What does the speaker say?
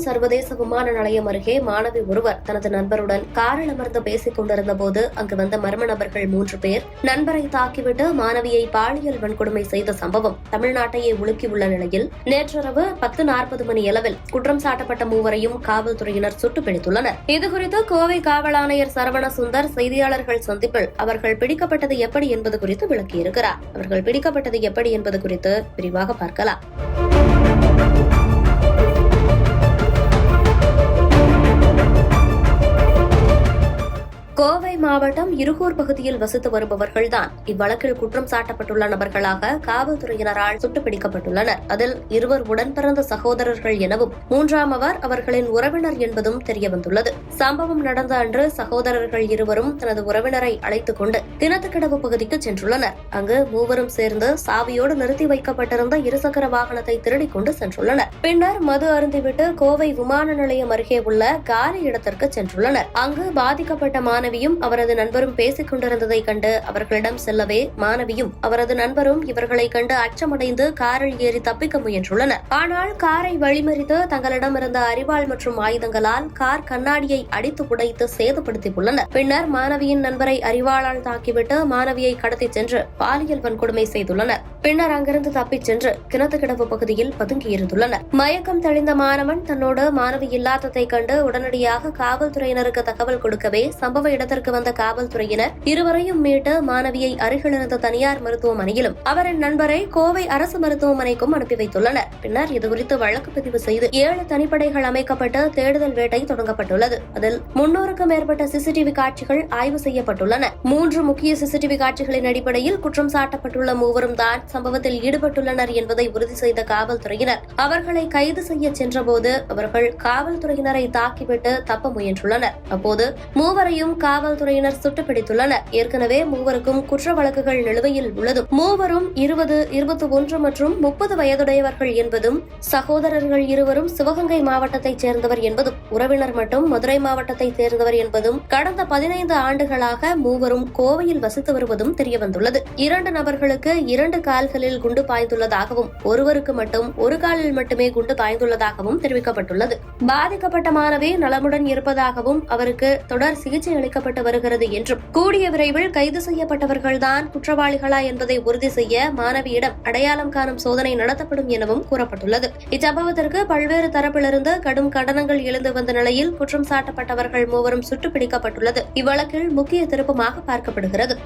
சர்வதேச விமான நிலையம் அருகே மாணவி ஒருவர் தனது நண்பருடன் காரில் அமர்ந்து பேசிக் கொண்டிருந்த போது அங்கு வந்த மர்ம நபர்கள் 3 பேர் நண்பரை தாக்கிவிட்டு மாணவியை பாலியல் வன்கொடுமை செய்த சம்பவம் தமிழ்நாட்டையே உலுக்கியுள்ள நிலையில் நேற்றிரவு 10:40 மணியளவில் குற்றம் சாட்டப்பட்ட மூவரையும் காவல்துறையினர் சுட்டுப் பிடித்துள்ளனர். இதுகுறித்து கோவை காவல் ஆணையர் சரவண சுந்தர் செய்தியாளர்கள் சந்திப்பில் அவர்கள் பிடிக்கப்பட்டது எப்படி என்பது குறித்து விளக்கியிருக்கிறார். அவர்கள் பிடிக்கப்பட்டது எப்படி என்பது குறித்து விரிவாக பார்க்கலாம். கோவை மாவட்டம் இருகூர் பகுதியில் வசித்து வருபவர்கள்தான் இவ்வழக்கில் குற்றம் சாட்டப்பட்டுள்ள நபர்களாக காவல்துறையினரால் சுட்டுப்பிடிக்கப்பட்டுள்ளனர். அதில் 2 உடன் பிறந்த சகோதரர்கள் எனவும் 3ஆமவர் அவர்களின் உறவினர் என்பதும் தெரியவந்துள்ளது. சம்பவம் நடந்த அன்று சகோதரர்கள் 2 தனது உறவினரை அழைத்துக் கொண்டு கிணத்துக்கடவு பகுதிக்கு சென்றுள்ளனர். அங்கு மூவரும் சேர்ந்து சாவியோடு நிறுத்தி வைக்கப்பட்டிருந்த இருசக்கர வாகனத்தை திருடிக் கொண்டு சென்றுள்ளனர். பின்னர் மது அருந்திவிட்டு கோவை விமான நிலையம் அருகே உள்ள காலி இடத்திற்கு சென்றுள்ளனர். அங்கு பாதிக்கப்பட்ட மாணவியும் அவரது நண்பரும் பேசிக் கொண்டிருந்ததை கண்டு அவர்களிடம் செல்லவே மாணவியும் அவரது நண்பரும் இவர்களை கண்டு அச்சமடைந்து காரில் ஏறி தப்பிக்க முயன்றுள்ளனர். ஆனால் காரை வழிமறித்து தங்களிடம் இருந்த அரிவாள் மற்றும் ஆயுதங்களால் கார் கண்ணாடியை அடித்து உடைத்து சேதப்படுத்தியுள்ளனர். பின்னர் மாணவியின் நண்பரை அரிவாளால் தாக்கிவிட்டு மாணவியை கடத்தி சென்று பாலியல் வன்கொடுமை செய்துள்ளனர். பின்னர் அங்கிருந்து தப்பிச் சென்று கிணத்துக்கிடவு பகுதியில் பதுங்கியிருந்துள்ளனர். மயக்கம் தெளிந்த மாணவன் தன்னோடு மாணவி இல்லாததை கண்டு உடனடியாக காவல்துறையினருக்கு தகவல் கொடுக்கவே சம்பவ இடத்திற்கு வந்த காவல்துறையினர் இருவரையும் மீட்டு மாணவியை அருகில் இருந்த தனியார் மருத்துவமனையிலும் அவரின் நண்பரை கோவை அரசு மருத்துவமனைக்கும் அனுப்பி வைத்துள்ளனர். பின்னர் இதுகுறித்து வழக்கு பதிவு செய்து 7 தனிப்படைகள் அமைக்கப்பட்டு தேடுதல் வேட்டை தொடங்கப்பட்டுள்ளது. அதில் 300க்கும் மேற்பட்ட சிசிடிவி காட்சிகள் ஆய்வு செய்யப்பட்டுள்ளன. 3 முக்கிய சிசிடிவி காட்சிகளின் அடிப்படையில் குற்றம் சாட்டப்பட்டுள்ள மூவரும் தான் சம்பவத்தில் ஈடுபட்டுள்ளனர் என்பதை உறுதி செய்த காவல்துறையினர் அவர்களை கைது செய்ய சென்றபோது அவர்கள் காவல்துறையினரை தாக்கிவிட்டு தப்ப முயன்றுள்ளனர். அப்போது மூவரையும் காவல்துறையினர் சுட்டுப்பிடித்துள்ளனர். ஏற்கனவே மூவருக்கும் குற்ற வழக்குகள் நிலுவையில் உள்ளதும் மூவரும் 20, 21 மற்றும் 30 வயதுடையவர்கள் என்பதும் சகோதரர்கள் 2 சிவகங்கை மாவட்டத்தைச் சேர்ந்தவர் என்பதும் உறவினர் மட்டும் மதுரை மாவட்டத்தைச் சேர்ந்தவர் என்பதும் கடந்த 15 ஆண்டுகளாக மூவரும் கோவையில் வசித்து வருவதும் தெரியவந்துள்ளது. 2 நபர்களுக்கு 2 கால்களில் குண்டு பாய்ந்துள்ளதாகவும் ஒருவருக்கு மட்டும் 1 காலில் மட்டுமே குண்டு பாய்ந்துள்ளதாகவும் தெரிவிக்கப்பட்டுள்ளது. பாதிக்கப்பட்ட மாணவி நலமுடன் இருப்பதாகவும் அவருக்கு தொடர் சிகிச்சை அளிக்கப்பட்டு வருகிறது என்றும் கூடிய விரைவில் கைது செய்யப்பட்டவர்கள்தான் குற்றவாளிகளா என்பதை உறுதி செய்ய மாணவியிடம் அடையாளம் காணும் சோதனை நடத்தப்படும் எனவும் கூறப்பட்டுள்ளது. இச்சம்பவத்திற்கு பல்வேறு தரப்பிலிருந்து கடும் கண்டனங்கள் எழுந்து வந்த நிலையில் குற்றம் சாட்டப்பட்டவர்கள் மூவரும் சுட்டுப்பிடிக்கப்பட்டுள்ளது இவ்வழக்கில் முக்கிய திருப்பமாக பார்க்கப்படுகிறது.